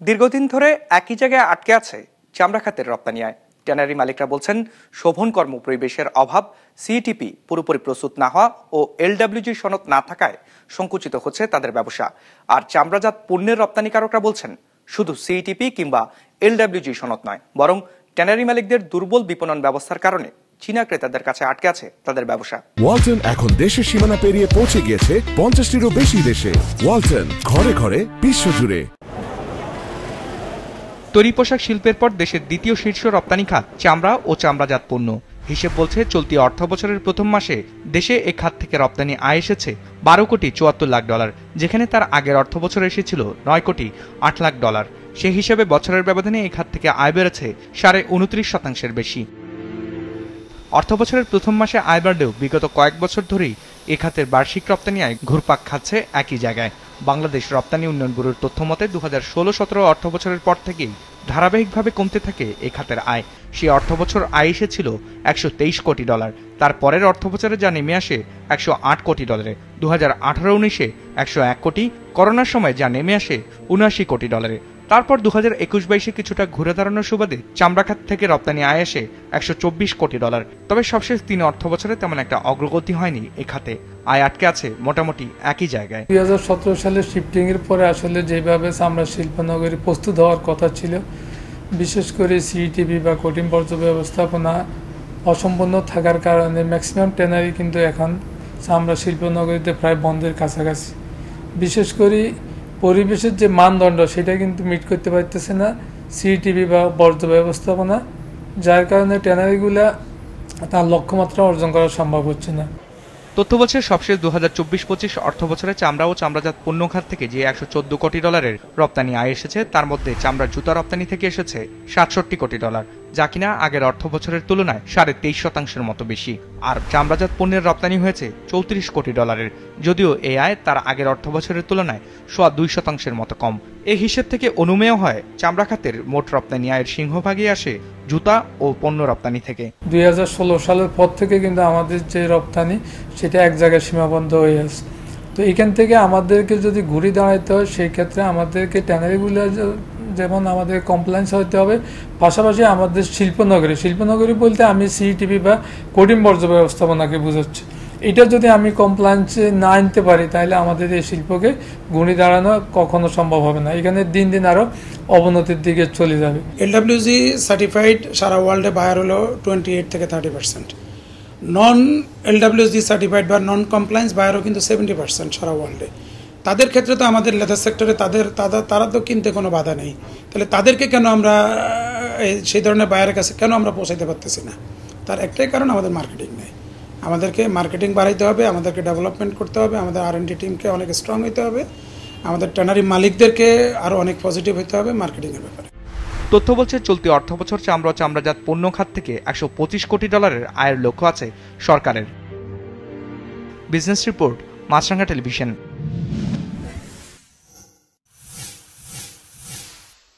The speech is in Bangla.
দীর্ঘদিন ধরে একই জায়গায় আটকে আছে চামড়া খাতের রপ্তানি আয়। ট্যানারি মালিকরা বলছেন, শোভন কর্ম পরিবেশের অভাব, সিইটিপি পুরোপুরি প্রস্তুত না হওয়া ও এলডব্লিউজি সনদ না থাকায় সংকুচিত হচ্ছে তাদের ব্যবসা। আর চামড়াজাত পণ্যের রপ্তানিকারকরা বলছেন, শুধু সিইটিপি কিংবা এলডব্লিউজি সনদ নয়, বরং ট্যানারি মালিকদের দুর্বল বিপণন ব্যবস্থার কারণে চীনা ক্রেতাদের কাছে আটকে আছে তাদের ব্যবসা। ওয়ালটন এখন দেশের সীমানা পেরিয়ে পৌঁছে গিয়েছে 50টিরও বেশি দেশে। ওয়ালটন, ঘরে ঘরে বিশ্বজুড়ে। তৈরি পোশাক শিল্পের পর দেশের দ্বিতীয় শীর্ষ রপ্তানি খাত চামড়া ও চামড়াজাত পণ্য। হিসেব বলছে, চলতি অর্থ বছরের প্রথম মাসে দেশে এ খাত থেকে রপ্তানি আয় এসেছে 12 কোটি 74 লাখ ডলার, যেখানে তার আগের অর্থ বছরে এসেছিল 9 কোটি 8 লাখ ডলার। সেই হিসেবে বছরের ব্যবধানে এই খাত থেকে আয় বেড়েছে 29.5% বেশি। অর্থ বছরের প্রথম মাসে আয় বাড়লেও বিগত কয়েক বছর ধরেই এ খাতের বার্ষিক রপ্তানি আয় ঘুরপাক খাচ্ছে একই জায়গায়। বাংলাদেশ রপ্তানি উন্নয়ন ব্যুরোর তথ্য মতে 2016-17 অর্থ বছরের পর থেকেই ধারাবাহিকভাবে কমতে থাকে এ খাতের আয়। সেই অর্থ বছর আয় এসেছিল 123 কোটি ডলার, তার পরের অর্থ বছরে যা নেমে আসে 108 কোটি ডলারে, 2018-19-এ 101 কোটি, করোনার সময় যা নেমে আসে 79 কোটি ডলারে। তারপর 2021-22-এ কিছুটা ঘুরে দাঁড়ানোর সুবাদে চামড়া খাত থেকে রপ্তানি আয় আসে 124 কোটি ডলার। তবে সবশেষ 3 অর্থ বছরে তেমন একটা অগ্রগতি হয়নি এ খাতে, আয় আটকে আছে মোটামুটি একই জায়গায়। 2017 সালে শিফটিং এর পরে আসলে যেভাবে চামড়া শিল্পনগরী প্রস্তুত হওয়ার কথা ছিল, বিশেষ করে সিইটিপি বা কঠিন বর্জ্য ব্যবস্থাপনা অসম্পূর্ণ থাকার কারণে ম্যাক্সিমাম ট্যানারি কিন্তু এখন চামড়া শিল্পনগরীতে প্রায় বন্ধের কাছাকাছি। বিশেষ করে পরিবেশের যে মানদণ্ড সেটা কিন্তু মিট করতে পারতেছে না সিইটিপি বা বর্জ্য ব্যবস্থাপনা, যার কারণে ট্যানারিগুলা তার লক্ষ্যমাত্রা অর্জন করা সম্ভব হচ্ছে না। তথ্য বলছে, সবশেষ 2024-25 অর্থ বছরে চামড়া ও চামড়াজাত পণ্য খাত থেকে যে 114 কোটি ডলারের রপ্তানি আয় এসেছে, তার মধ্যে চামড়ার জুতা রপ্তানি থেকে এসেছে 67 কোটি ডলার, যা কিনা আগের অর্থ বছরের তুলনায় 23.5% মতো বেশি। আর চামড়াজাত পণ্যের রপ্তানি হয়েছে 34 কোটি ডলারের, যদিও এই আয় তার আগের অর্থ বছরের তুলনায় 2% মতো কম। এই হিসেব থেকে অনুমেয় হয় চামড়া খাতের মোট রপ্তানি আয়ের সিংহভাগই আসে জুতা ও পণ্য রপ্তানি থেকে। 2016 সালের পর থেকে কিন্তু আমাদের যে রপ্তানি সেটা এক জায়গায় সীমাবদ্ধ হয়ে আছে। তো এখান থেকে আমাদেরকে যদি ঘুরে দাঁড়াইতে হয়, সেই ক্ষেত্রে আমাদেরকে ট্যানারিগুলো যেমন আমাদের কমপ্লায়েন্স হতে হবে, পাশাপাশি আমাদের শিল্পনগরী বলতে আমি সিইটিপি বা কঠিন বর্জ্য ব্যবস্থাপনাকে বোঝাচ্ছি। এটা যদি আমি কমপ্লায়েন্সে না আনতে পারি, তাহলে আমাদের এই শিল্পকে ঘুরে দাঁড়ানো কখনো সম্ভব হবে না। এখানে দিন দিন আরও অবনতির দিকে চলে যাবে। এলডব্লিউজি সার্টিফাইড সারা ওয়ার্ল্ডে বায়ার হলো 28 থেকে 30%, নন এলডব্লিউজি সার্টিফাইড বা নন কমপ্লায়েন্স বায়ারও কিন্তু 70% সারা ওয়ার্ল্ডে। তাদের ক্ষেত্রে তো আমাদের লেদার সেক্টরে তারা তো কিনতে কোনো বাধা নেই, তাহলে তাদেরকে কেন আমরা সেই ধরনের বায়ারের কাছে কেন আমরা পৌঁছাইতে পারতেছি না? তার একটাই কারণ, আমাদের মার্কেটিং নেই। আমাদেরকে মার্কেটিং বাড়াইতে হবে, আমাদেরকে ডেভেলপমেন্ট করতে হবে, আমাদের R&D টিমকে অনেক স্ট্রং হইতে হবে, আমাদের ট্যানারি মালিকদেরকে আরও অনেক পজিটিভ হইতে হবে মার্কেটিংয়ের ব্যাপারে। তথ্য বলছে, চলতি অর্থ বছর চামড়া ও চামড়াজাত পণ্য খাত থেকে 125 কোটি ডলারের আয়ের লক্ষ্য আছে সরকারের। বিজনেস রিপোর্ট, মাছরাঙা টেলিভিশন।